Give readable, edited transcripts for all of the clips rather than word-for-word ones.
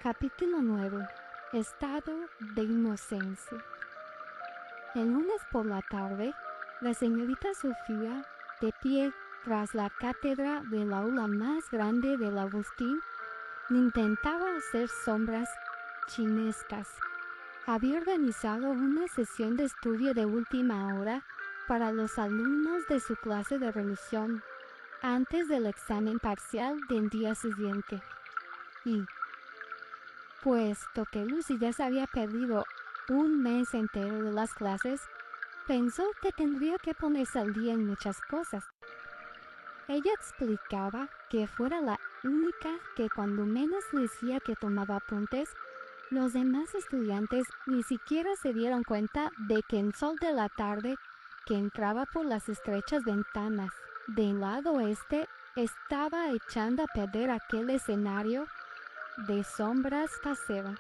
Capítulo 9. Estado de inocencia. El lunes por la tarde, la señorita Sofía, de pie tras la cátedra del aula más grande del Agustín, intentaba hacer sombras chinescas. Había organizado una sesión de estudio de última hora para los alumnos de su clase de religión, antes del examen parcial del día siguiente. Y, puesto que Lucy ya se había perdido un mes entero de las clases, pensó que tendría que ponerse al día en muchas cosas. Ella explicaba que fuera la única que cuando menos decía que tomaba apuntes, los demás estudiantes ni siquiera se dieron cuenta de que el sol de la tarde que entraba por las estrechas ventanas del lado oeste estaba echando a perder aquel escenario de sombras casero.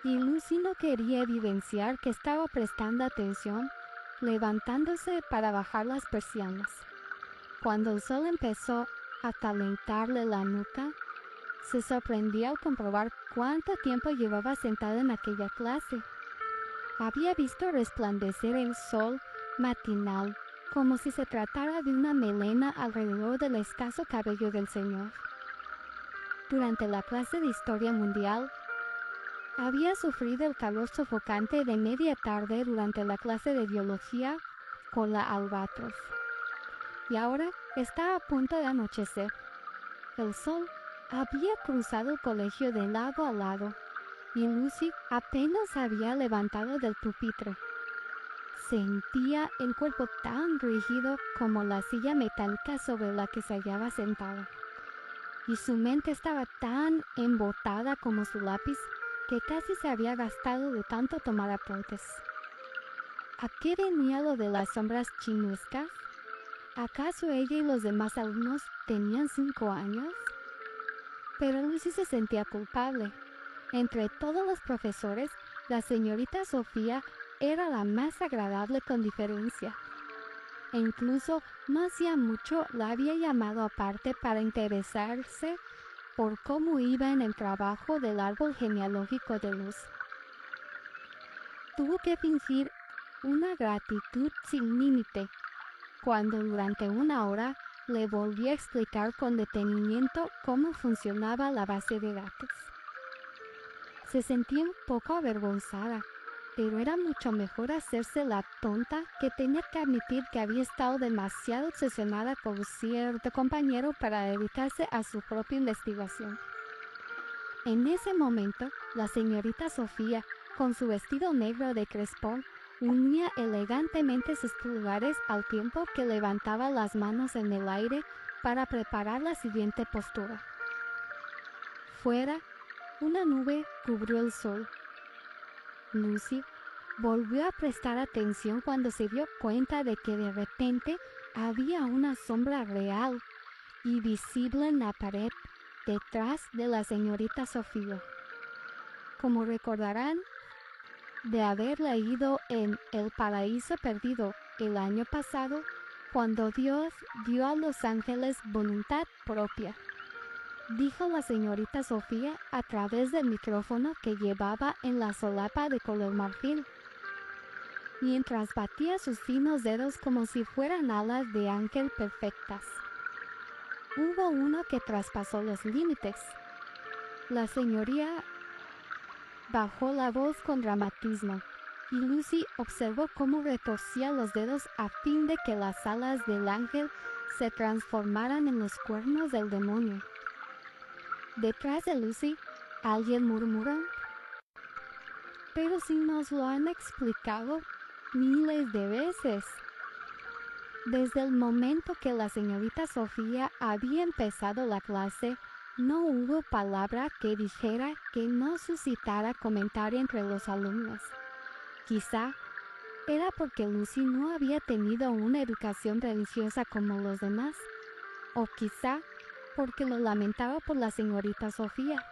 Y Lucy no quería evidenciar que estaba prestando atención, levantándose para bajar las persianas. Cuando el sol empezó a calentarle la nuca, se sorprendió al comprobar cuánto tiempo llevaba sentada en aquella clase. Había visto resplandecer el sol matinal como si se tratara de una melena alrededor del escaso cabello del señor. Durante la clase de Historia Mundial, había sufrido el calor sofocante de media tarde durante la clase de Biología con la Albatros. Y ahora estaba a punto de anochecer. El sol había cruzado el colegio de lado a lado y Lucy apenas había levantado del pupitre. Sentía el cuerpo tan rígido como la silla metálica sobre la que se hallaba sentada. Y su mente estaba tan embotada como su lápiz que casi se había gastado de tanto tomar apuntes. ¿A qué venía lo de las sombras chinescas? ¿Acaso ella y los demás alumnos tenían 5 años? Pero Lucy se sentía culpable. Entre todos los profesores, la señorita Sofía era la más agradable con diferencia. E incluso no hacía mucho la había llamado aparte para interesarse por cómo iba en el trabajo del árbol genealógico de Luz. Tuvo que fingir una gratitud sin límite cuando durante una hora le volví a explicar con detenimiento cómo funcionaba la base de datos. Se sentía un poco avergonzada, pero era mucho mejor hacerse la tonta que tenía que admitir que había estado demasiado obsesionada con cierto compañero para dedicarse a su propia investigación. En ese momento, la señorita Sofía, con su vestido negro de crespón, unía elegantemente sus pulgares al tiempo que levantaba las manos en el aire para preparar la siguiente postura. Fuera, una nube cubrió el sol. Lucy volvió a prestar atención cuando se dio cuenta de que de repente había una sombra real y visible en la pared detrás de la señorita Sofía. Como recordarán de haber leído en El Paraíso Perdido el año pasado, cuando Dios dio a los ángeles voluntad propia, dijo la señorita Sofía a través del micrófono que llevaba en la solapa de color marfil, mientras batía sus finos dedos como si fueran alas de ángel perfectas. Hubo uno que traspasó los límites. La señoría bajó la voz con dramatismo, y Lucy observó cómo retorcía los dedos a fin de que las alas del ángel se transformaran en los cuernos del demonio. Detrás de Lucy, alguien murmuró: «Pero si nos lo han explicado miles de veces». Desde el momento que la señorita Sofía había empezado la clase, no hubo palabra que dijera que no suscitara comentario entre los alumnos. Quizá era porque Lucy no había tenido una educación religiosa como los demás, o quizá porque lo lamentaba por la señorita Sofía,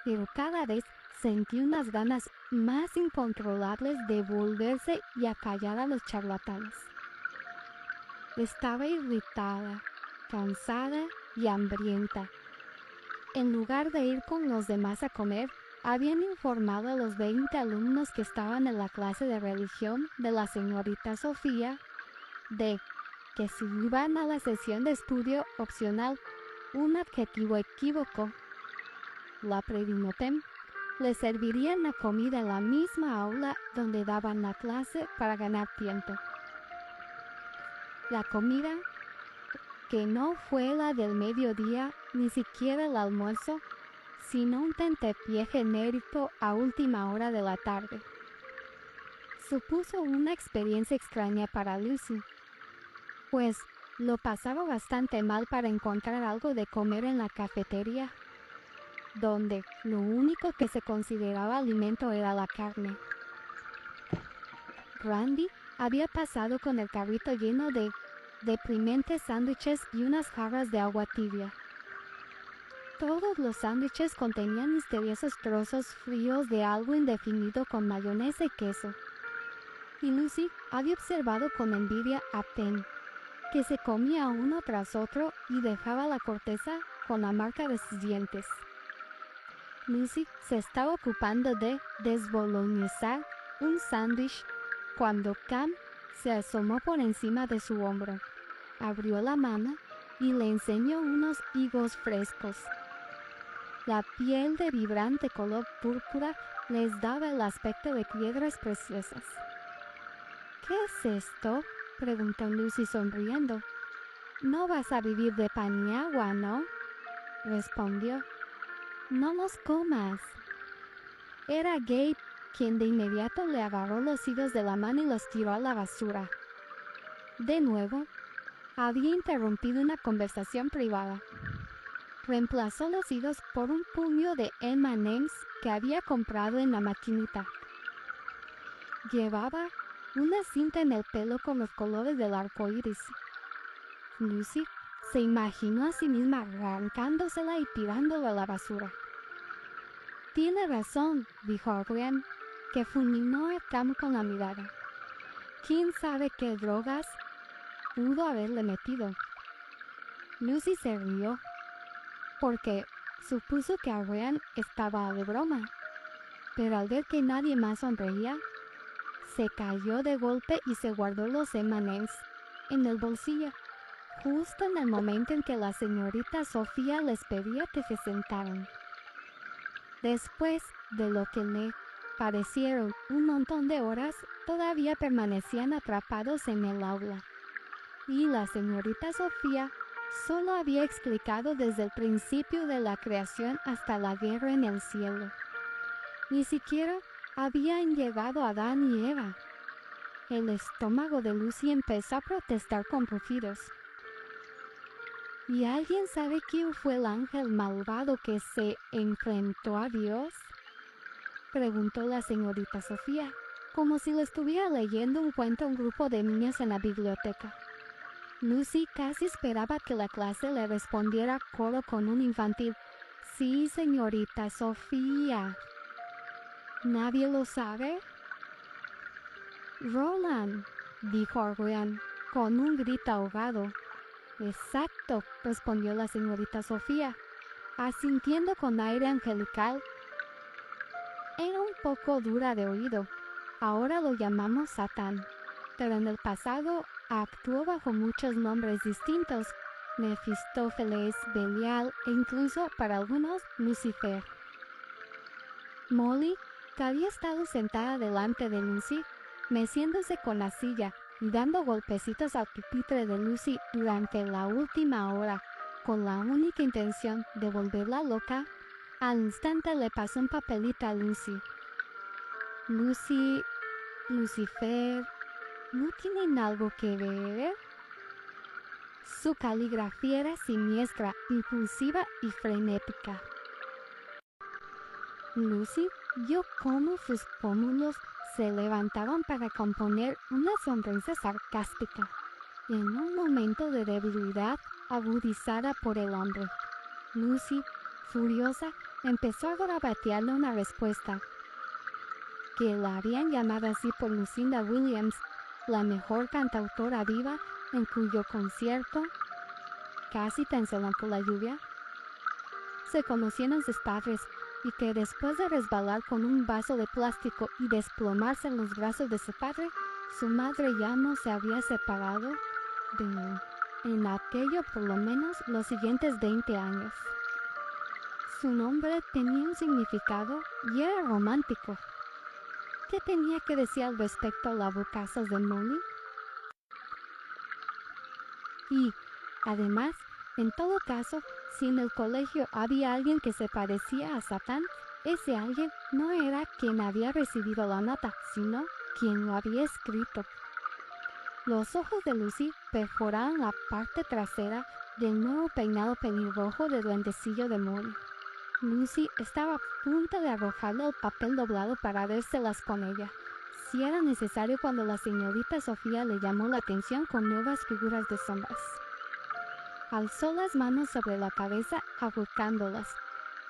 pero cada vez sentí unas ganas más incontrolables de volverse y acallar a los charlatanes. Estaba irritada, cansada y hambrienta. en lugar de ir con los demás a comer, habían informado a los 20 alumnos que estaban en la clase de religión de la señorita Sofía de que si iban a la sesión de estudio opcional, un adjetivo equívoco, la predinotem, les servirían la comida en la misma aula donde daban la clase para ganar tiempo. La comida, que no fue la del mediodía, ni siquiera el almuerzo, sino un tentepié genérico a última hora de la tarde. Supuso una experiencia extraña para Lucy, pues lo pasaba bastante mal para encontrar algo de comer en la cafetería, donde lo único que se consideraba alimento era la carne. Randy había pasado con el carrito lleno de deprimentes sándwiches y unas jarras de agua tibia. Todos los sándwiches contenían misteriosos trozos fríos de algo indefinido con mayonesa y queso. Y Lucy había observado con envidia a Penn, que se comía uno tras otro y dejaba la corteza con la marca de sus dientes. Lucy se estaba ocupando de desboloñezar un sándwich cuando Cam se asomó por encima de su hombro, abrió la mano y le enseñó unos higos frescos. La piel de vibrante color púrpura les daba el aspecto de piedras preciosas. ¿Qué es esto?, preguntó Lucy sonriendo. «No vas a vivir de pan y agua, ¿no?», respondió. «No los comas». Era Gabe quien de inmediato le agarró los higos de la mano y los tiró a la basura. De nuevo, había interrumpido una conversación privada. Reemplazó los higos por un puño de M&M's que había comprado en la maquinita. Llevaba una cinta en el pelo con los colores del arco iris. Lucy se imaginó a sí misma arrancándosela y tirándolo a la basura. «Tiene razón», dijo Adrian, que fulminó a Cam con la mirada. «¿Quién sabe qué drogas pudo haberle metido?» Lucy se rió, porque supuso que Adrian estaba de broma, pero al ver que nadie más sonreía, se cayó de golpe y se guardó los M&M's en el bolsillo, justo en el momento en que la señorita Sofía les pedía que se sentaran. Después de lo que le parecieron un montón de horas, todavía permanecían atrapados en el aula, y la señorita Sofía solo había explicado desde el principio de la creación hasta la guerra en el cielo. Ni siquiera habían llegado Adán y Eva. El estómago de Lucy empezó a protestar con rugidos. ¿Y alguien sabe quién fue el ángel malvado que se enfrentó a Dios?, preguntó la señorita Sofía, como si le estuviera leyendo un cuento a un grupo de niños en la biblioteca. Lucy casi esperaba que la clase le respondiera a coro con un infantil «Sí, señorita Sofía». «¿Nadie lo sabe?». «Roland», dijo Adrian, con un grito ahogado. «Exacto», respondió la señorita Sofía, asintiendo con aire angelical. Era un poco dura de oído. Ahora lo llamamos Satán, pero en el pasado actuó bajo muchos nombres distintos: Mefistófeles, Belial e incluso, para algunos, Lucifer. Molly, que había estado sentada delante de Lucy, meciéndose con la silla y dando golpecitos al pupitre de Lucy durante la última hora, con la única intención de volverla loca, al instante le pasó un papelito a Lucy. Lucifer, ¿no tienen algo que ver? Su caligrafía era siniestra, impulsiva y frenética. Lucy vio cómo sus pómulos se levantaban para componer una sonrisa sarcástica, en un momento de debilidad agudizada por el hombre. Lucy, furiosa, empezó a garabatearle una respuesta, que la habían llamado así por Lucinda Williams, la mejor cantautora viva, en cuyo concierto, casi cancelado por la lluvia, se conocieron sus padres y que después de resbalar con un vaso de plástico y desplomarse en los brazos de su padre, su madre ya no se había separado de él. En aquello por lo menos los siguientes 20 años. Su nombre tenía un significado y era romántico. ¿Qué tenía que decir al respecto a las bocazas de Molly? Y, además, en todo caso, si en el colegio había alguien que se parecía a Satán, ese alguien no era quien había recibido la nota, sino quien lo había escrito. Los ojos de Lucy perforaron la parte trasera del nuevo peinado pelirrojo de duendecillo de Molly. Lucy estaba a punto de arrojarle el papel doblado para vérselas con ella, si era necesario, cuando la señorita Sofía le llamó la atención con nuevas figuras de sombras. Alzó las manos sobre la cabeza, agolpándolas,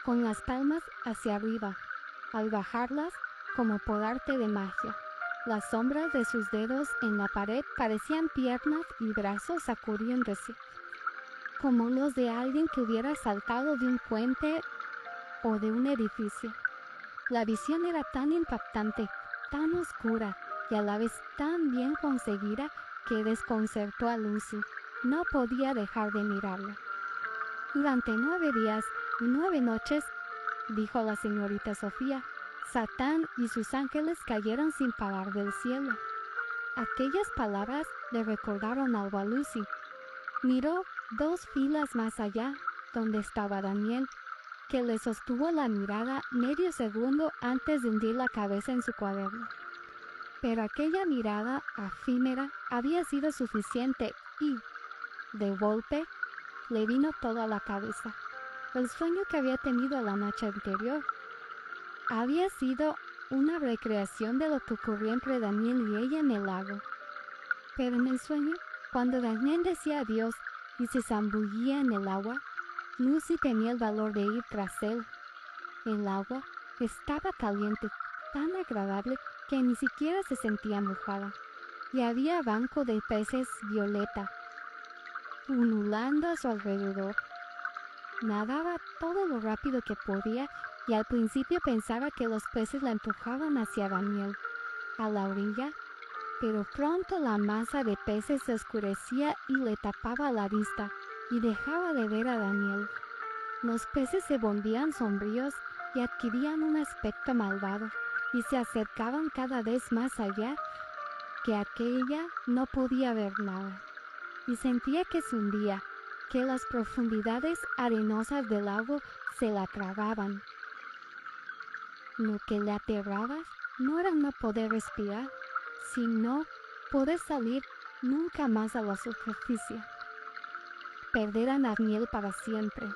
con las palmas hacia arriba. Al bajarlas, como por arte de magia, las sombras de sus dedos en la pared parecían piernas y brazos sacudiéndose, como los de alguien que hubiera saltado de un puente o de un edificio. La visión era tan impactante, tan oscura y a la vez tan bien conseguida que desconcertó a Lucy. No podía dejar de mirarla. Durante 9 días y 9 noches, dijo la señorita Sofía, Satán y sus ángeles cayeron sin parar del cielo. Aquellas palabras le recordaron algo a Lucy. Miró 2 filas más allá, donde estaba Daniel, que le sostuvo la mirada medio segundo antes de hundir la cabeza en su cuaderno. Pero aquella mirada efímera había sido suficiente y, de golpe, le vino todo a la cabeza. El sueño que había tenido la noche anterior había sido una recreación de lo que ocurrió entre Daniel y ella en el lago. Pero en el sueño, cuando Daniel decía adiós y se zambullía en el agua, Lucy tenía el valor de ir tras él. El agua estaba caliente, tan agradable que ni siquiera se sentía mojada, y había banco de peces violeta ululando a su alrededor. Nadaba todo lo rápido que podía y al principio pensaba que los peces la empujaban hacia Daniel, a la orilla, pero pronto la masa de peces se oscurecía y le tapaba la vista y dejaba de ver a Daniel. Los peces se volvían sombríos y adquirían un aspecto malvado y se acercaban cada vez más allá, que aquella no podía ver nada, y sentía que se hundía, que las profundidades arenosas del lago se la tragaban. Lo que le aterraba no era no poder respirar, sino poder salir nunca más a la superficie, perder a Daniel para siempre.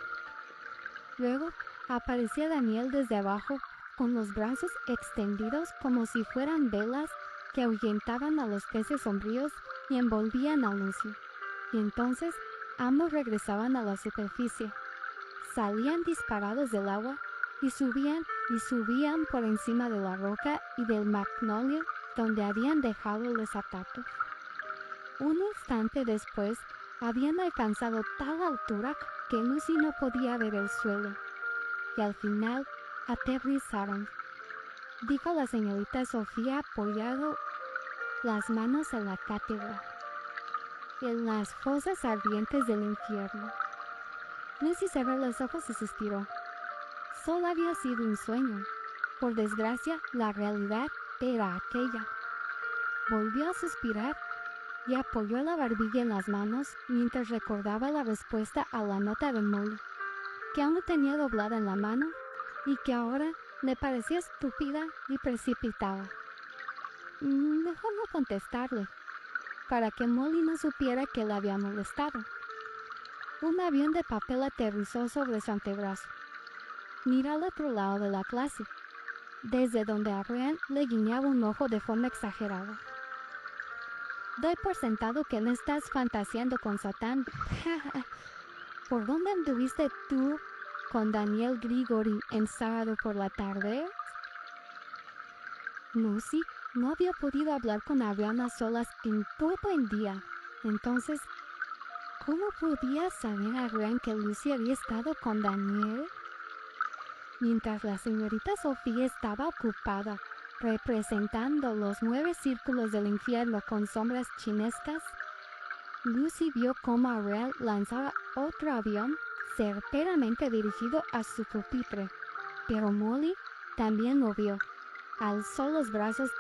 Luego aparecía Daniel desde abajo, con los brazos extendidos como si fueran velas que ahuyentaban a los peces sombríos y envolvían a Lucy. Y entonces ambos regresaban a la superficie. Salían disparados del agua y subían por encima de la roca y del magnolio donde habían dejado los zapatos. Un instante después habían alcanzado tal altura que Lucy no podía ver el suelo, y al final aterrizaron, dijo la señorita Sofía, apoyando las manos en la cátedra, en las fosas ardientes del infierno. Lucy cerró los ojos y suspiró. Solo había sido un sueño. Por desgracia, la realidad era aquella. Volvió a suspirar y apoyó la barbilla en las manos mientras recordaba la respuesta a la nota de Molly, que aún no tenía doblada en la mano y que ahora le parecía estúpida y precipitada. Mejor no contestarle, para que Molly no supiera que la había molestado. Un avión de papel aterrizó sobre su antebrazo. Miró al otro lado de la clase, desde donde a Ryan le guiñaba un ojo de forma exagerada. Doy por sentado que no estás fantaseando con Satán. ¿Por dónde anduviste tú con Daniel Grigori en sábado por la tarde? Lucy no había podido hablar con Arián a solas en todo el día. Entonces, ¿cómo podía saber Arián que Lucy había estado con Daniel? mientras la señorita Sofía estaba ocupada representando los 9 círculos del infierno con sombras chinescas, Lucy vio cómo Ariel lanzaba otro avión certeramente dirigido a su pupitre, pero Molly también lo vio. Alzó los brazos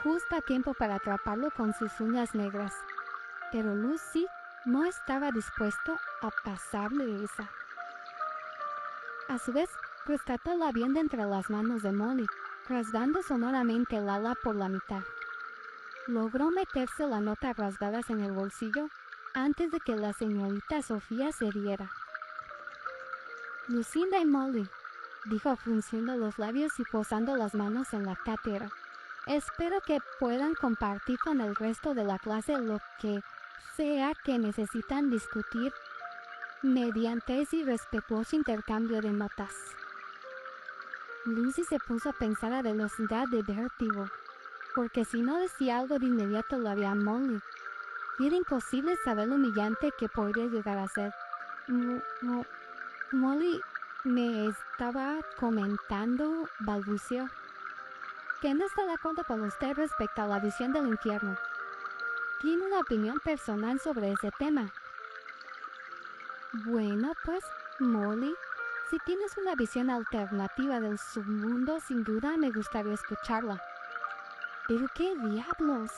justo a tiempo para atraparlo con sus uñas negras, pero Lucy no estaba dispuesto a pasarle esa. A su vez, rescató el avión de entre las manos de Molly, rasgando sonoramente el ala por la mitad. Logró meterse la nota rasgadas en el bolsillo antes de que la señorita Sofía se diera. Lucinda y Molly, dijo frunciendo los labios y posando las manos en la cátedra. Espero que puedan compartir con el resto de la clase lo que sea que necesitan discutir mediante ese irrespetuoso intercambio de notas. Lucy se puso a pensar a velocidad de vértigo, porque si no decía algo de inmediato lo haría Molly. Era imposible saber lo humillante que podría llegar a ser. Molly me estaba comentando, balbuceó, que no está de acuerdo con usted respecto a la visión del infierno. Tiene una opinión personal sobre ese tema. Bueno, pues, Molly, si tienes una visión alternativa del submundo, sin duda me gustaría escucharla. ¿Pero qué diablos?,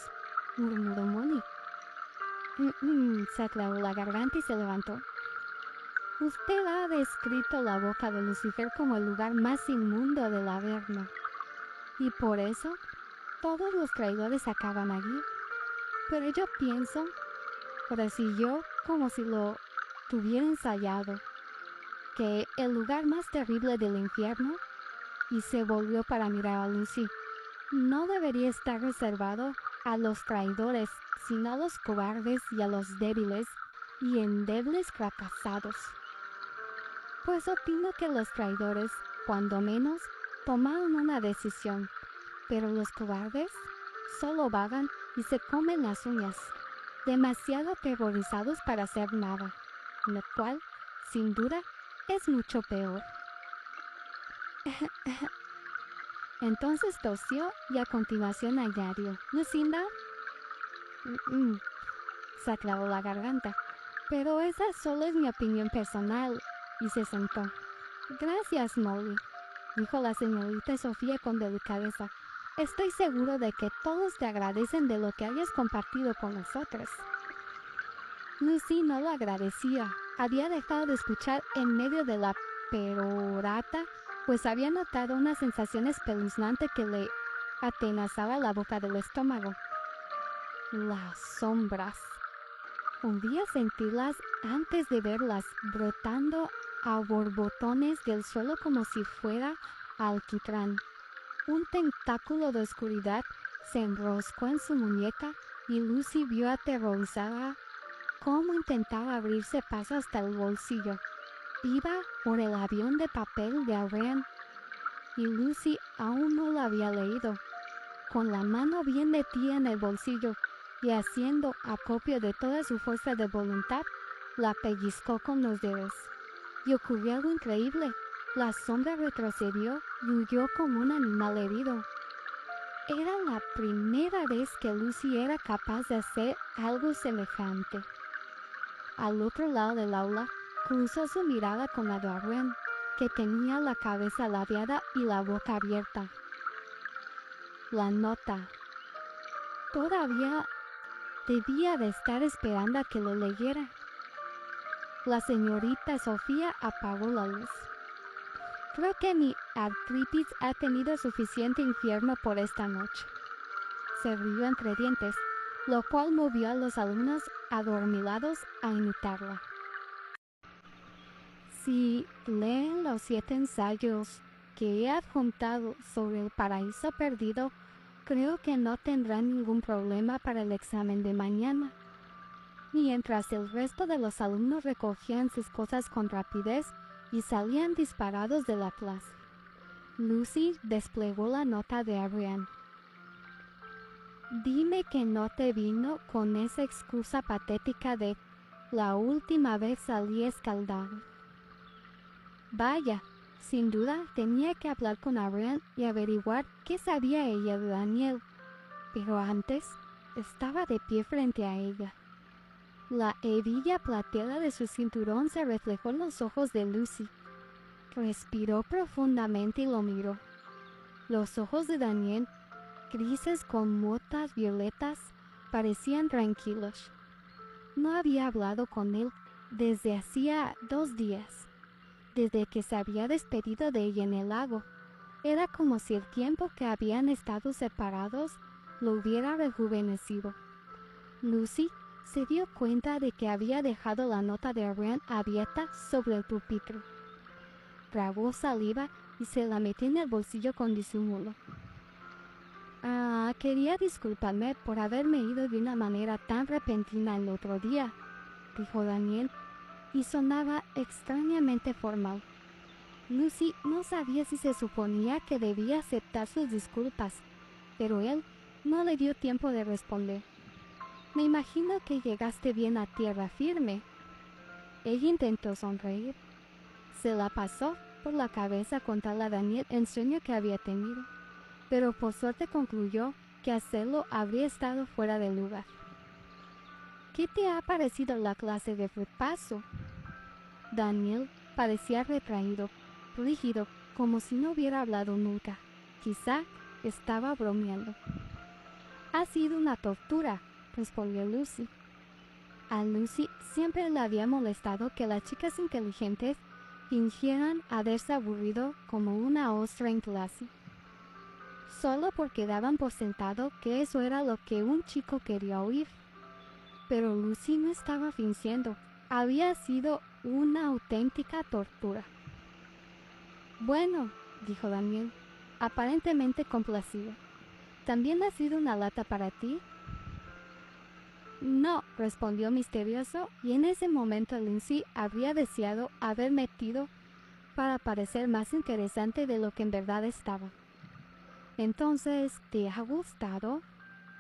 murmuró Molly. Se aclaró la garganta y se levantó. Usted ha descrito la boca de Lucifer como el lugar más inmundo del Averno. Y por eso, todos los traidores acaban allí. Pero yo pienso, prosiguió como si lo tuviera ensayado, que el lugar más terrible del infierno, y se volvió para mirar a Lucy, no debería estar reservado a los traidores, sino a los cobardes y a los débiles y endebles fracasados. Pues opino que los traidores, cuando menos, tomaron una decisión, pero los cobardes solo vagan y se comen las uñas, demasiado aterrorizados para hacer nada, lo cual, sin duda, es mucho peor. Entonces tosió y a continuación añadió, Lucinda, se aclaró la garganta, pero esa solo es mi opinión personal, y se sentó. Gracias, Molly, dijo la señorita Sofía con delicadeza. Estoy seguro de que todos te agradecen de lo que hayas compartido con nosotros. Lucy no lo agradecía. Había dejado de escuchar en medio de la perorata, pues había notado una sensación espeluznante que le atenazaba la boca del estómago. Las sombras. Podía sentirlas antes de verlas, brotando a borbotones del suelo como si fuera alquitrán. Un tentáculo de oscuridad se enroscó en su muñeca y Lucy vio aterrorizada cómo intentaba abrirse paso hasta el bolsillo. Iba por el avión de papel de Ariel, y Lucy aún no lo había leído. Con la mano bien metida en el bolsillo y haciendo acopio de toda su fuerza de voluntad, la pellizcó con los dedos. Y ocurrió algo increíble. La sombra retrocedió y huyó como un animal herido. Era la primera vez que Lucy era capaz de hacer algo semejante. Al otro lado del aula, cruzó su mirada con la de Ariel, que tenía la cabeza ladeada y la boca abierta. La nota. Todavía debía de estar esperando a que lo leyera. La señorita Sofía apagó la luz. Creo que mi artritis ha tenido suficiente infierno por esta noche. Se rió entre dientes, lo cual movió a los alumnos adormilados a imitarla. Si leen los 7 ensayos que he adjuntado sobre el paraíso perdido, creo que no tendrán ningún problema para el examen de mañana. Mientras el resto de los alumnos recogían sus cosas con rapidez y salían disparados de la clase, Lucy desplegó la nota de Ariel. Dime que no te vino con esa excusa patética de la última vez salí escaldado. Vaya, Sin duda, tenía que hablar con Ariane y averiguar qué sabía ella de Daniel. Pero antes, estaba de pie frente a ella. La hebilla plateada de su cinturón se reflejó en los ojos de Lucy. Respiró profundamente y lo miró. Los ojos de Daniel, grises con motas violetas, parecían tranquilos. No había hablado con él desde hacía 2 días, desde que se había despedido de ella en el lago. Era como si el tiempo que habían estado separados lo hubiera rejuvenecido. Lucy se dio cuenta de que había dejado la nota de Ariane abierta sobre el pupitre. Tragó saliva y se la metió en el bolsillo con disimulo. Quería disculparme por haberme ido de una manera tan repentina el otro día, dijo Daniel, y sonaba extrañamente formal. Lucy no sabía si se suponía que debía aceptar sus disculpas, pero él no le dio tiempo de responder. Me imagino que llegaste bien a tierra firme. Ella intentó sonreír. Se la pasó por la cabeza contarle a Daniel el sueño que había tenido, pero por suerte concluyó que hacerlo habría estado fuera de lugar. ¿Qué te ha parecido la clase de repaso? Daniel parecía retraído, rígido, como si no hubiera hablado nunca. Quizá estaba bromeando. Ha sido una tortura, respondió Lucy. A Lucy siempre le había molestado que las chicas inteligentes fingieran haberse aburrido como una ostra en clase, solo porque daban por sentado que eso era lo que un chico quería oír. Pero Lucy no estaba fingiendo, había sido una auténtica tortura. Bueno, dijo Daniel, aparentemente complacido. ¿También ha sido una lata para ti? No, respondió misterioso, y en ese momento Lucy habría deseado haber metido para parecer más interesante de lo que en verdad estaba. Entonces, ¿te ha gustado?,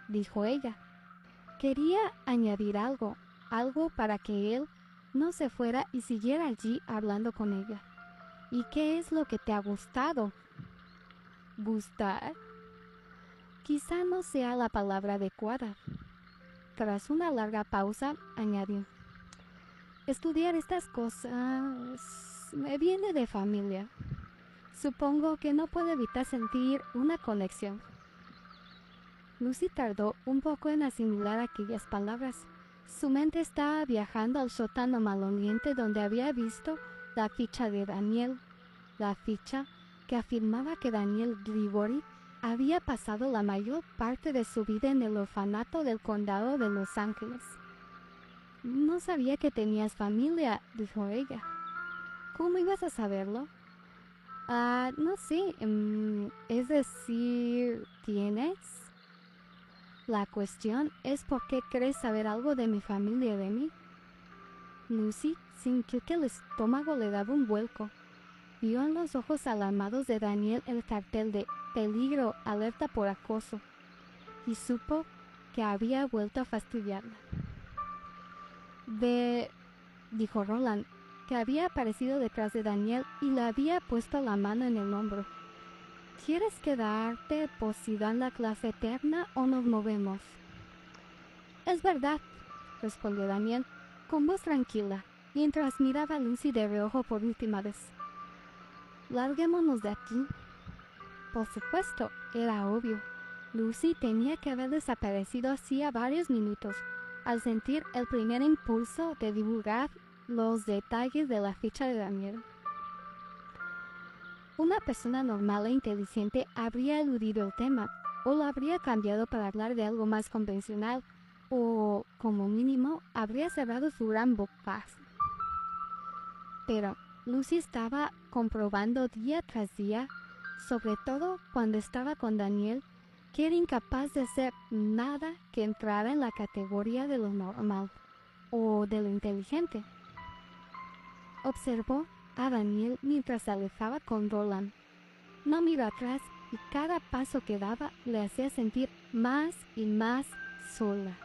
dijo ella. Quería añadir algo para que él no se fuera y siguiera allí hablando con ella. ¿Y qué es lo que te ha gustado? ¿Gustar? Quizá no sea la palabra adecuada. Tras una larga pausa, añadió: estudiar estas cosas me viene de familia. Supongo que no puedo evitar sentir una conexión. Lucy tardó un poco en asimilar aquellas palabras. Su mente estaba viajando al sótano maloliente donde había visto la ficha de Daniel, la ficha que afirmaba que Daniel Grigori había pasado la mayor parte de su vida en el orfanato del condado de Los Ángeles. No sabía que tenías familia, dijo ella. ¿Cómo ibas a saberlo? No sé, es decir, ¿tienes? La cuestión es por qué crees saber algo de mi familia y de mí. Lucy sintió que el estómago le daba un vuelco. Vio en los ojos alarmados de Daniel el cartel de peligro, alerta por acoso, y supo que había vuelto a fastidiarla. Dijo Roland, que había aparecido detrás de Daniel y le había puesto la mano en el hombro. ¿Quieres quedarte por si dan la clase eterna o nos movemos? Es verdad, respondió Daniel, con voz tranquila, mientras miraba a Lucy de reojo por última vez. Larguémonos de aquí. Por supuesto, era obvio. Lucy tenía que haber desaparecido hacía varios minutos, al sentir el primer impulso de divulgar los detalles de la ficha de Daniel. Una persona normal e inteligente habría eludido el tema, o lo habría cambiado para hablar de algo más convencional, o, como mínimo, habría cerrado su gran boca. Pero Lucy estaba comprobando día tras día, sobre todo cuando estaba con Daniel, que era incapaz de hacer nada que entrara en la categoría de lo normal o de lo inteligente. Observó a Daniel mientras se alejaba con Roland. No miró atrás y cada paso que daba le hacía sentir más y más sola.